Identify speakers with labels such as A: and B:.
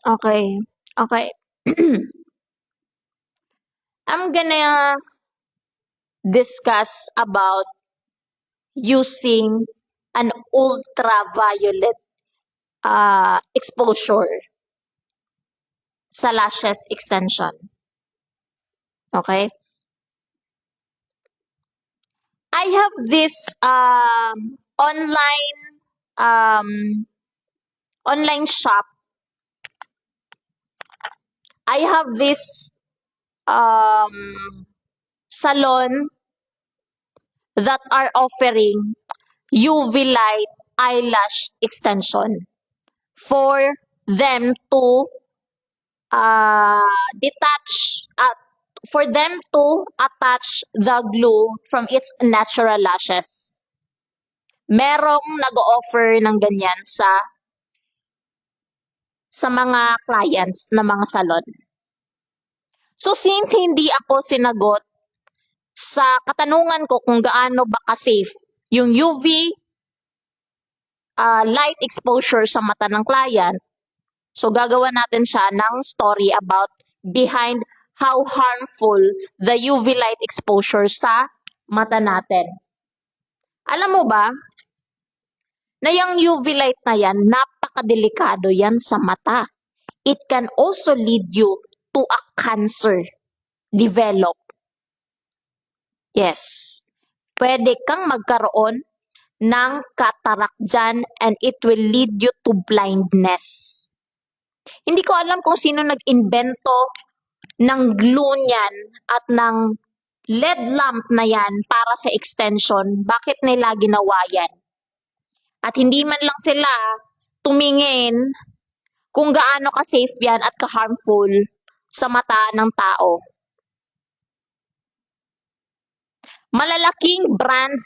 A: Okay. Okay. I'm gonna discuss about using an ultraviolet exposure sa lashes extension. Okay? I have this online shop. I have this salon that are offering UV light eyelash extension for them to detach for them to attach the glue from its natural lashes. Merong nag-o-offer ng ganyan sa mga clients na mga salon. So since hindi ako sinagot sa katanungan ko kung gaano ba ka-safe yung UV light exposure sa mata ng client, so gagawa natin siya ng story about behind how harmful the UV light exposure sa mata natin. Alam mo ba, na yung UV light na yan, napakadelikado yan sa mata. It can also lead you to a cancer develop. Yes. Pwede kang magkaroon ng cataract dyan and it will lead you to blindness. Hindi ko alam kung sino nag-invento ng glue niyan at ng LED lamp na yan para sa extension. Bakit nila ginawa yan? At hindi man lang sila tumingin kung gaano ka-safe yan at ka-harmful sa mata ng tao. Malalaking brands